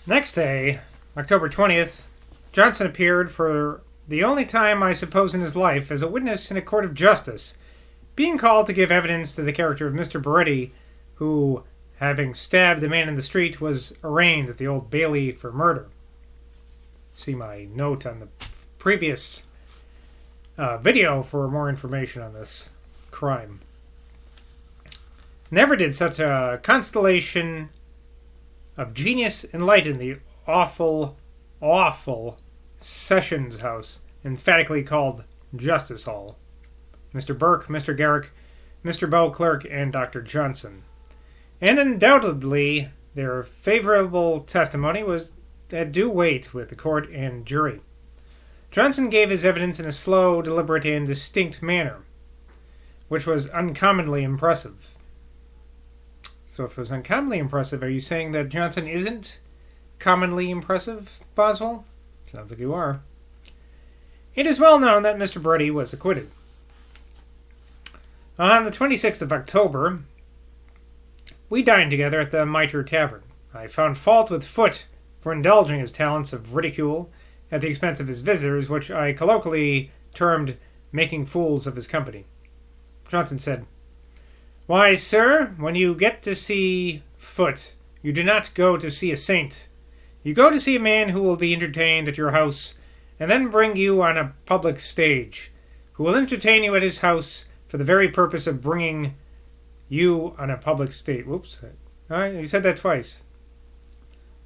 Next day, October 20th, Johnson appeared for the only time, I suppose, in his life as a witness in a court of justice, being called to give evidence to the character of Mr. Beretti, who, having stabbed a man in the street, was arraigned at the Old Bailey for murder. See my note on the previous video for more information on this crime. Never did such a constellation of genius enlighten the awful Sessions House, emphatically called Justice Hall. Mr. Burke, Mr. Garrick, Mr. Beauclerk, and Dr. Johnson. And undoubtedly, their favorable testimony was at due weight with the court and jury. Johnson gave his evidence in a slow, deliberate, and distinct manner, which was uncommonly impressive. So if it was uncommonly impressive, are you saying that Johnson isn't commonly impressive, Boswell? Sounds like you are. It is well known that Mr. Beretti was acquitted. On the 26th of October, we dined together at the Mitre Tavern. I found fault with Foote for indulging his talents of ridicule at the expense of his visitors, which I colloquially termed making fools of his company. Johnson said, "Why, sir, when you get to see Foote, you do not go to see a saint. You go to see a man who will be entertained at your house, and then bring you on a public stage, who will entertain you at his house for the very purpose of bringing you on a public stage." Whoops. He said that twice.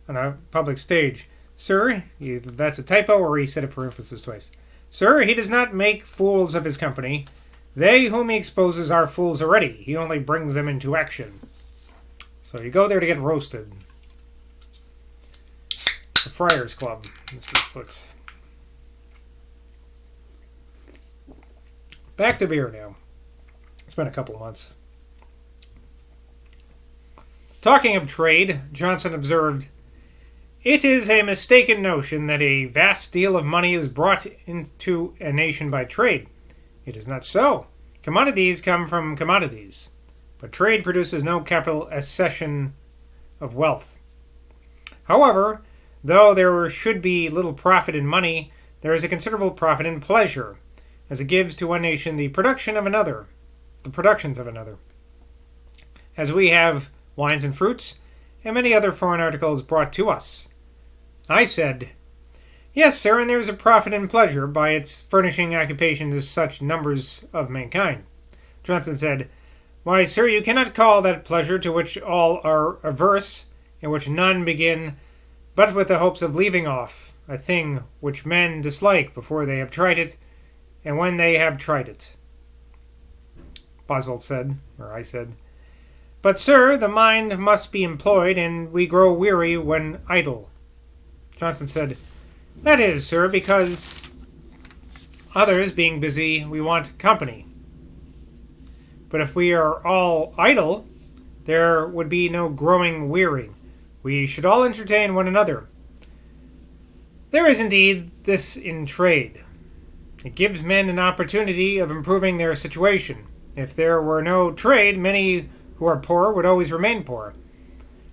On a public stage. Sir, that's a typo, or he said it for emphasis twice. Sir, he does not make fools of his company. They whom he exposes are fools already. He only brings them into action. So you go there to get roasted. The Friars Club, Mr. Foote. Back to beer now. It's been a couple months. Talking of trade, Johnson observed, "It is a mistaken notion that a vast deal of money is brought into a nation by trade. It is not so. Commodities come from commodities, but trade produces no capital accession of wealth. However, though there should be little profit in money, there is a considerable profit in pleasure, as it gives to one nation the productions of another. As we have wines and fruits, and many other foreign articles brought to us." I said, "Yes, sir, and there is a profit in pleasure by its furnishing occupation to such numbers of mankind." Johnson said, "Why, sir, you cannot call that pleasure to which all are averse, and which none begin but with the hopes of leaving off, a thing which men dislike before they have tried it, and when they have tried it." Boswell said, or I said, "But, sir, the mind must be employed, and we grow weary when idle." Johnson said, "That is, sir, because others being busy, we want company. But if we are all idle, there would be no growing weary. We should all entertain one another. There is indeed this in trade. It gives men an opportunity of improving their situation. If there were no trade, many who are poor would always remain poor.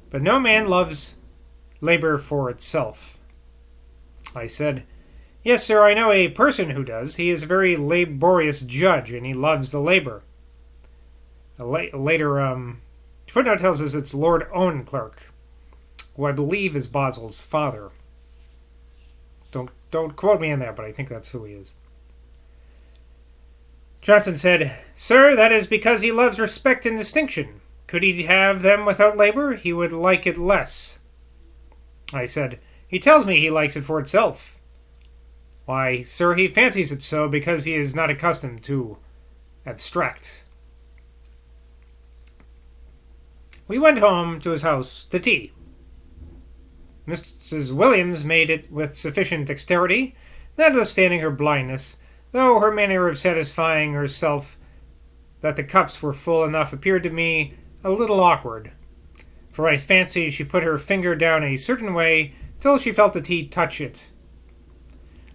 But no man loves labor for itself." I said, "Yes, sir, I know a person who does. He is a very laborious judge, and he loves the labor." Later, footnote tells us it's Lord Owenclerk, who I believe is Boswell's father. Don't quote me on that, but I think that's who he is. Johnson said, "Sir, that is because he loves respect and distinction. Could he have them without labor, he would like it less." I said, "He tells me he likes it for itself." "Why, sir, he fancies it so because he is not accustomed to abstract." We went home to his house to tea. Mrs. Williams made it with sufficient dexterity, notwithstanding her blindness, though her manner of satisfying herself that the cups were full enough appeared to me a little awkward, for I fancied she put her finger down a certain way till she felt the tea touch it.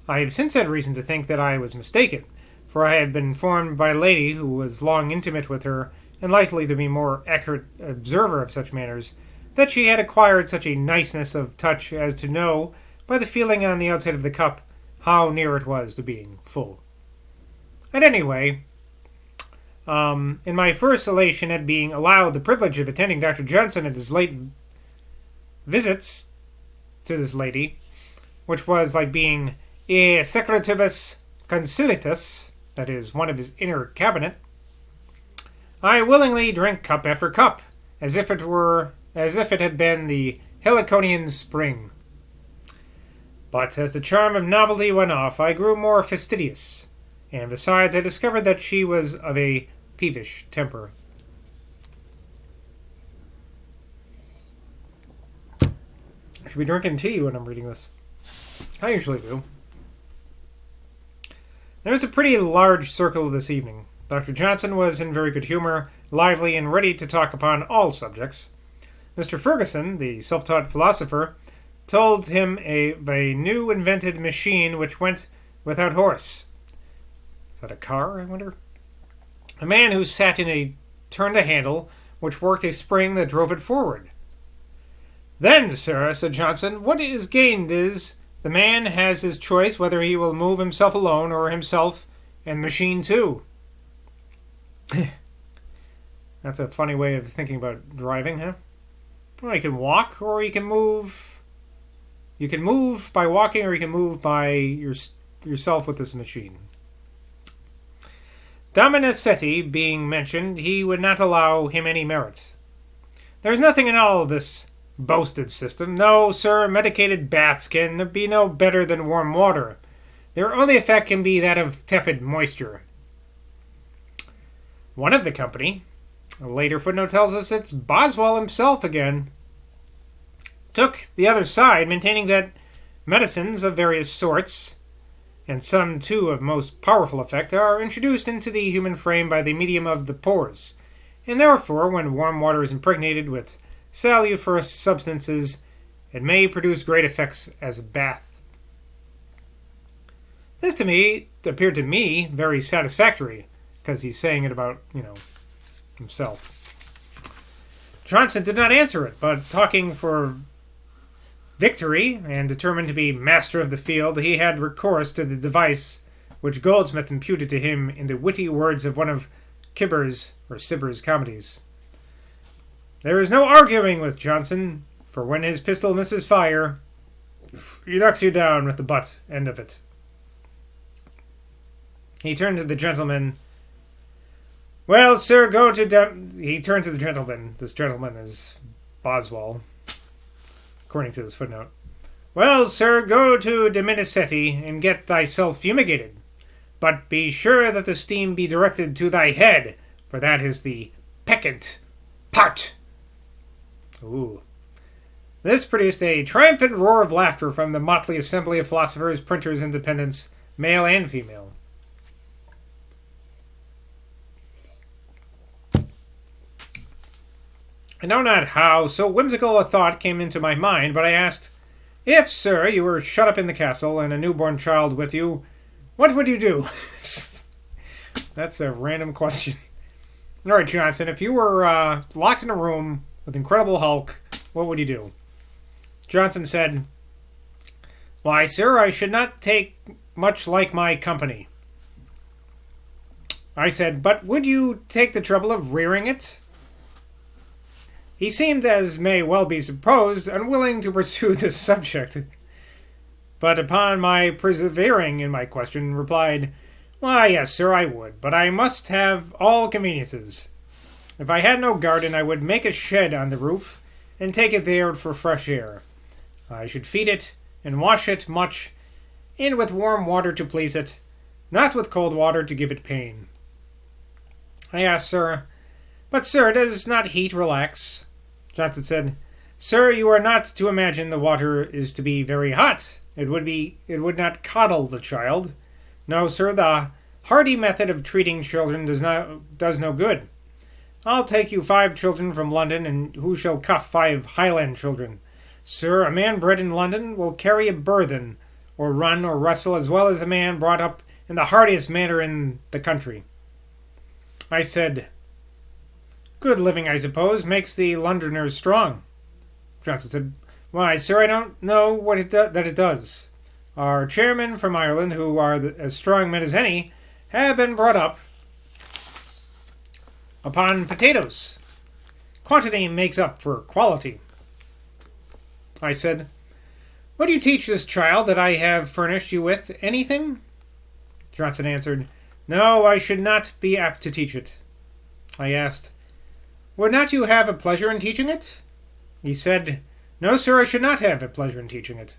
I have since had reason to think that I was mistaken, for I had been informed by a lady who was long intimate with her, and likely to be more accurate observer of such matters, that she had acquired such a niceness of touch as to know, by the feeling on the outside of the cup, how near it was to being full. And anyway, in my first elation at being allowed the privilege of attending Dr. Johnson at his late visits to this lady, which was like being a secretibus concilitus, that is, one of his inner cabinet, I willingly drank cup after cup, as if it had been the Heliconian spring. But as the charm of novelty went off, I grew more fastidious, and besides, I discovered that she was of a peevish temper. I should be drinking tea when I'm reading this. I usually do. There was a pretty large circle this evening. Dr. Johnson was in very good humor, lively, and ready to talk upon all subjects. Mr. Ferguson, the self-taught philosopher, told him of a new invented machine which went without horse. Is that a car, I wonder? A man who sat in turned a handle, which worked a spring that drove it forward. Then, sir, said Johnson, what is gained is, the man has his choice whether he will move himself alone or himself and machine too. That's a funny way of thinking about driving, huh? Well, you can walk or you can move. You can move by walking or you can move by yourself with this machine. Dominicetti being mentioned, he would not allow him any merit. There is nothing in all this boasted system. No, sir, medicated baths can be no better than warm water. Their only effect can be that of tepid moisture. One of the company, a later footnote tells us it's Boswell himself again, took the other side, maintaining that medicines of various sorts, and some too of most powerful effect, are introduced into the human frame by the medium of the pores, and therefore, when warm water is impregnated with salubrious substances, it may produce great effects as a bath. This appeared to me very satisfactory, because he's saying it about, himself. Johnson did not answer it, but talking for victory and determined to be master of the field, he had recourse to the device which Goldsmith imputed to him in the witty words of one of Cibber's comedies. There is no arguing with Johnson, for when his pistol misses fire, he knocks you down with the butt end of it. He turned to the gentleman. Well, sir, go to He turned to the gentleman. This gentleman is Boswell, according to this footnote. Well, sir, go to Dominicetti and get thyself fumigated. But be sure that the steam be directed to thy head, for that is the peccant part. Ooh. This produced a triumphant roar of laughter from the motley assembly of philosophers, printers, and dependents, male and female. I know not how so whimsical a thought came into my mind, but I asked, if, sir, you were shut up in the castle and a newborn child with you, what would you do? That's a random question. All right, Johnson, if you were locked in a room with Incredible Hulk, what would you do? Johnson said, why, sir, I should not take much like my company. I said, but would you take the trouble of rearing it? He seemed, as may well be supposed, unwilling to pursue this subject, but upon my persevering in my question, replied, why, yes, sir, I would, but I must have all conveniences. If I had no garden, I would make a shed on the roof, and take it there for fresh air. I should feed it, and wash it much, and with warm water to please it, not with cold water to give it pain. I asked, sir, but, sir, does not heat relax? Johnson said, sir, you are not to imagine the water is to be very hot. It would not coddle the child. No, sir, the hardy method of treating children does no good. I'll take you 5 children from London, and who shall cuff 5 Highland children? Sir, a man bred in London will carry a burthen, or run or wrestle as well as a man brought up in the hardiest manner in the country. I said, good living, I suppose, makes the Londoners strong. Johnson said, "Why, sir, I don't know that it does. Our chairmen from Ireland, who are as strong men as any, have been brought up upon potatoes. Quantity makes up for quality." I said, "What do you teach this child that I have furnished you with? Anything?" Johnson answered, "No, I should not be apt to teach it." I asked, "Would not you have a pleasure in teaching it?" He said, "No, sir, I should not have a pleasure in teaching it."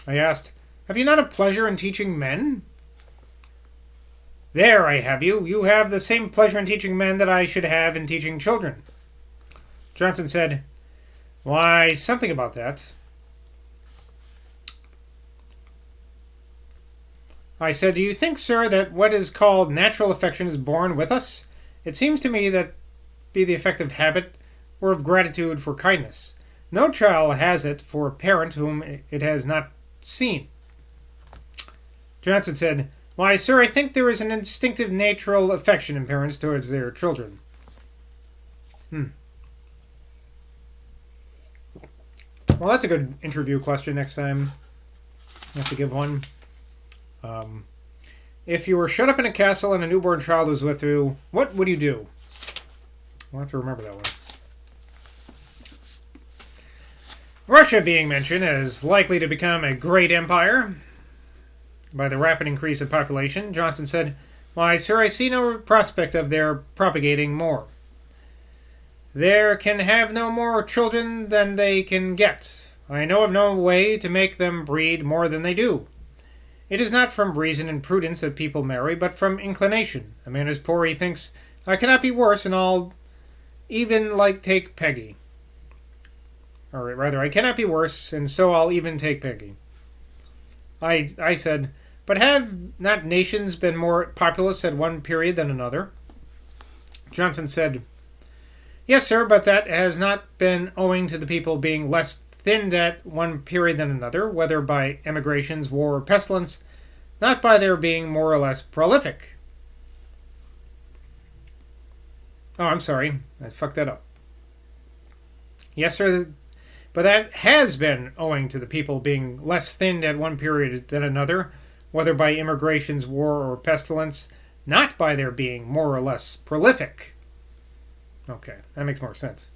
I asked, "Have you not a pleasure in teaching men?" "There I have you. You have the same pleasure in teaching men that I should have in teaching children." Johnson said, "Why, something about that." I said, "Do you think, sir, that what is called natural affection is born with us? It seems to me that be the effect of habit or of gratitude for kindness. No child has it for a parent whom it has not seen." Johnson said, "Why, sir, I think there is an instinctive natural affection in parents towards their children." Well, that's a good interview question next time. I have to give one. If you were shut up in a castle and a newborn child was with you, what would you do? I'll have to remember that one. Russia being mentioned as likely to become a great empire by the rapid increase of population, Johnson said, "Why, sir, I see no prospect of their propagating more. There can have no more children than they can get. I know of no way to make them breed more than they do. It is not from reason and prudence that people marry, but from inclination. A man is poor, he thinks, I cannot be worse, and I'll even take Peggy. Or rather, I cannot be worse, and so I'll even take Peggy." I said, "But have not nations been more populous at one period than another?" Johnson said, "Yes, sir, but that has not been owing to the people being less thinned at one period than another, whether by emigrations, war, or pestilence, not by their being more or less prolific." Oh, I'm sorry. I fucked that up. "Yes, sir, but that has been owing to the people being less thinned at one period than another, whether by immigrations, war, or pestilence, not by their being more or less prolific." Okay, that makes more sense.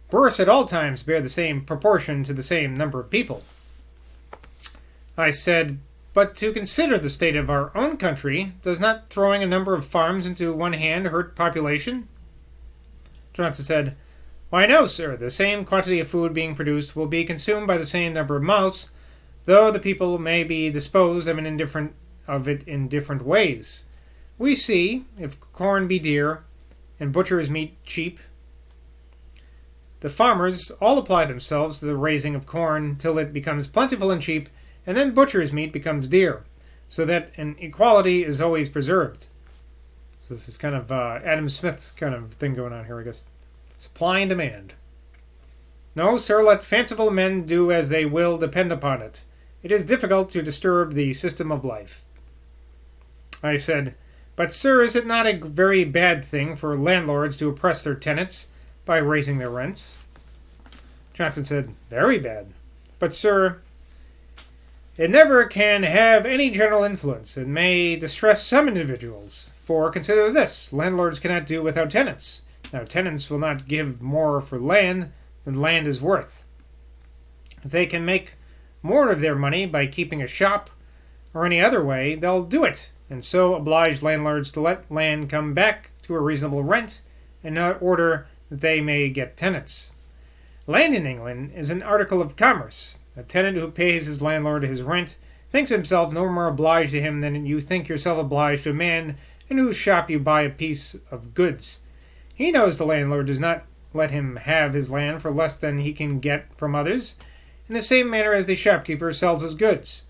"Births at all times bear the same proportion to the same number of people." I said, "But to consider the state of our own country, does not throwing a number of farms into one hand hurt population?" Johnson said, "Why, no, sir. The same quantity of food being produced will be consumed by the same number of mouths, though the people may be disposed of it in different ways. We see, if corn be dear, and butcher's meat cheap, the farmers all apply themselves to the raising of corn till it becomes plentiful and cheap, and then butcher's meat becomes dear, so that an equality is always preserved." So this is kind of Adam Smith's kind of thing going on here, I guess. Supply and demand. "No, sir, let fanciful men do as they will, depend upon it. It is difficult to disturb the system of life." I said, "But, sir, is it not a very bad thing for landlords to oppress their tenants by raising their rents?" Johnson said, "Very bad. But, sir, it never can have any general influence. It may distress some individuals. For, consider this, landlords cannot do without tenants. Now, tenants will not give more for land than land is worth. If they can make more of their money by keeping a shop or any other way, they'll do it, and so oblige landlords to let land come back to a reasonable rent in order that they may get tenants. Land in England is an article of commerce. A tenant who pays his landlord his rent thinks himself no more obliged to him than you think yourself obliged to a man in whose shop you buy a piece of goods. He knows the landlord does not let him have his land for less than he can get from others, in the same manner as the shopkeeper sells his goods.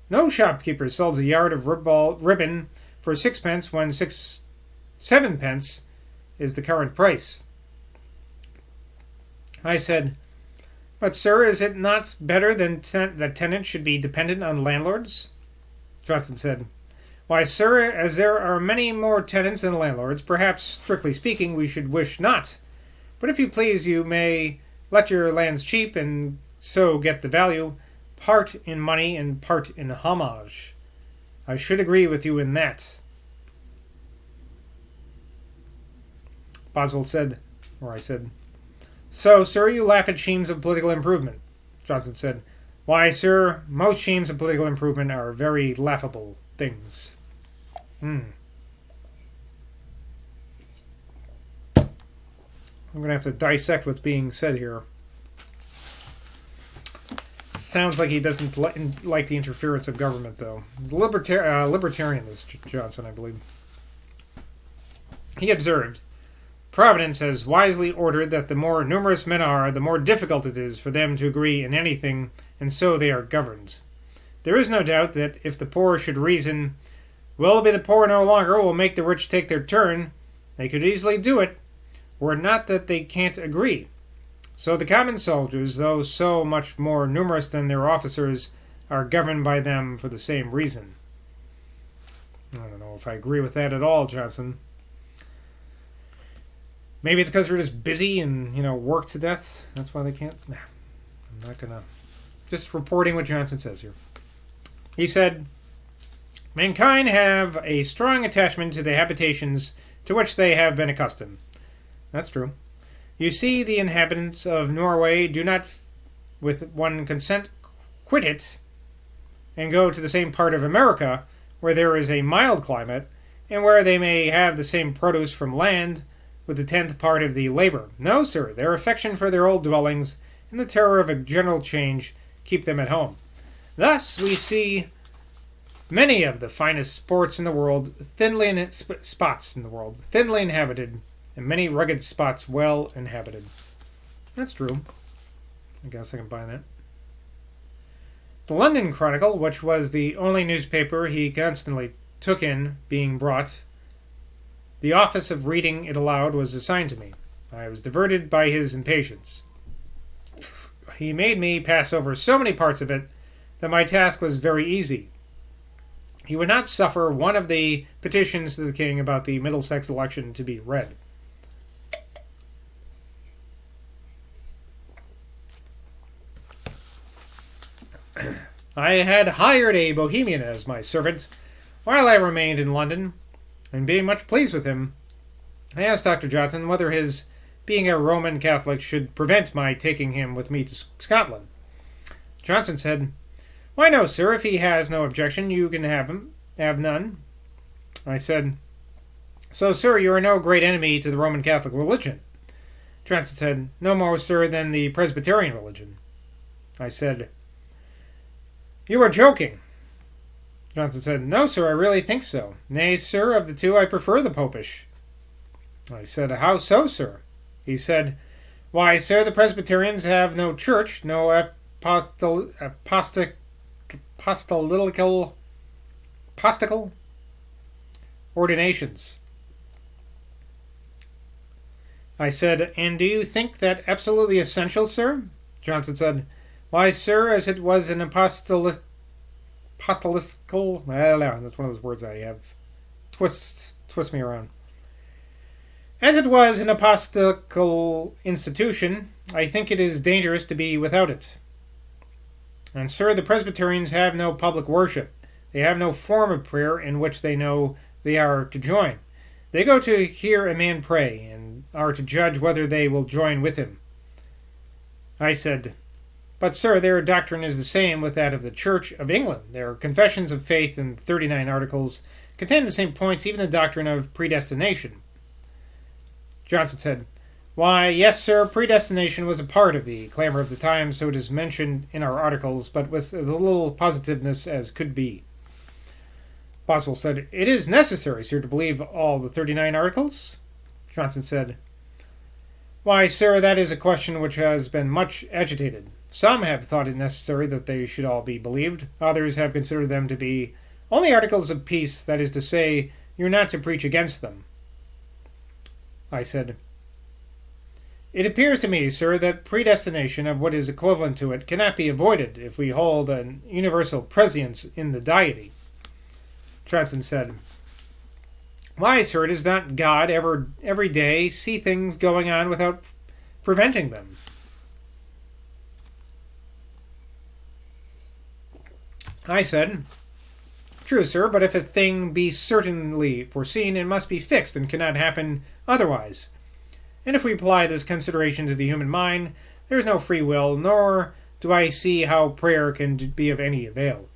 No shopkeeper sells a yard of ribbon for 6 pence when 7 pence is the current price." I said, "But, sir, is it not better that tenants should be dependent on landlords?" Johnson said, "Why, sir, as there are many more tenants than landlords, perhaps, strictly speaking, we should wish not. But if you please, you may let your lands cheap and so get the value, part in money and part in homage. I should agree with you in that. Boswell said, or I said, so, sir, you laugh at schemes of political improvement. Johnson said, why, sir, most schemes of political improvement are very laughable things. I'm going to have to dissect what's being said here. Sounds like he doesn't like the interference of government, though. Libertarian is Johnson, I believe. He observed, Providence has wisely ordered that the more numerous men are, the more difficult it is for them to agree in anything, and so they are governed. There is no doubt that if the poor should reason, will be the poor no longer, will make the rich take their turn, they could easily do it, were it not that they can't agree. So the common soldiers, though so much more numerous than their officers, are governed by them for the same reason. I don't know if I agree with that at all, Johnson. Maybe it's because we're just busy and, work to death. That's why they can't. Nah, I'm not going to. Just reporting what Johnson says here. He said, mankind have a strong attachment to the habitations to which they have been accustomed. That's true. You see, the inhabitants of Norway do not, with one consent, quit it and go to the same part of America where there is a mild climate and where they may have the same produce from land with the 10th part of the labor. No, sir, their affection for their old dwellings and the terror of a general change keep them at home. Thus, we see many of the finest spots in the world, thinly inhabited, and many rugged spots well inhabited. That's true. I guess I can buy that. The London Chronicle, which was the only newspaper he constantly took in, being brought, the office of reading it aloud was assigned to me. I was diverted by his impatience. He made me pass over so many parts of it that my task was very easy. He would not suffer one of the petitions to the king about the Middlesex election to be read. I had hired a Bohemian as my servant while I remained in London, and being much pleased with him, I asked Dr. Johnson whether his being a Roman Catholic should prevent my taking him with me to Scotland. Johnson said, why no, sir, if he has no objection, you can have none. I said, so, sir, you are no great enemy to the Roman Catholic religion. Johnson said, no more, sir, than the Presbyterian religion. I said, you are joking. Johnson said, no, sir, I really think so. Nay, sir, of the two I prefer the Popish. I said, how so, sir? He said, why, sir, the Presbyterians have no church, no apostolical ordinations. I said, and do you think that absolutely essential, sir? Johnson said, why, sir, as it was an apostolical, that's one of those words I have. Twist me around. As it was an apostolical institution, I think it is dangerous to be without it. And, sir, the Presbyterians have no public worship. They have no form of prayer in which they know they are to join. They go to hear a man pray, and are to judge whether they will join with him. I said, but, sir, their doctrine is the same with that of the Church of England. Their confessions of faith in 39 articles contain the same points, even the doctrine of predestination. Johnson said, why, yes, sir, predestination was a part of the clamor of the times, so it is mentioned in our articles, but with as little positiveness as could be. Boswell said, it is necessary, sir, to believe all the 39 articles? Johnson said, why, sir, that is a question which has been much agitated. Some have thought it necessary that they should all be believed. Others have considered them to be only articles of peace, that is to say, you're not to preach against them. I said, it appears to me, sir, that predestination of what is equivalent to it cannot be avoided if we hold an universal prescience in the deity. Johnson said, why, sir, does not God every day see things going on without preventing them? I said, "True, sir, but if a thing be certainly foreseen, it must be fixed and cannot happen otherwise. And if we apply this consideration to the human mind, there is no free will, nor do I see how prayer can be of any avail."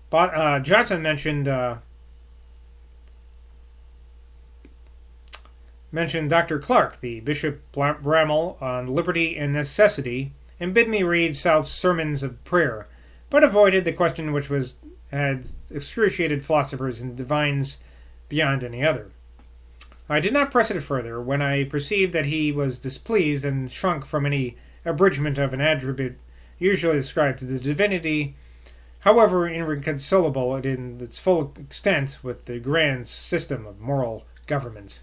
But Johnson mentioned Dr. Clark, the Bishop Bramall, on liberty and necessity, and bid me read South's Sermons of Prayer, but avoided the question which had excruciated philosophers and divines beyond any other. I did not press it further when I perceived that he was displeased and shrunk from any abridgment of an attribute usually ascribed to the divinity, however irreconcilable in its full extent with the grand system of moral government.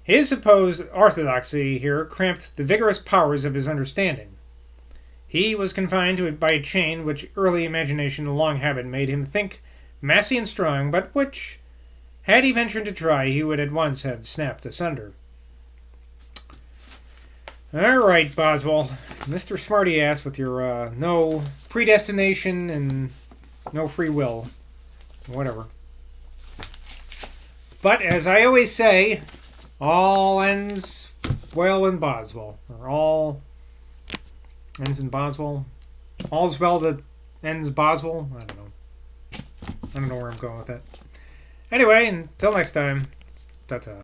His supposed orthodoxy here cramped the vigorous powers of his understanding. He was confined to it by a chain which early imagination and long habit made him think massy and strong, but which, had he ventured to try, he would at once have snapped asunder. All right, Boswell, Mr. Smarty-Ass, with your no predestination and no free will, whatever. But as I always say, all ends well in Boswell, or all ends in Boswell. All's well that ends Boswell. I don't know where I'm going with that. Anyway, until next time, ta-ta.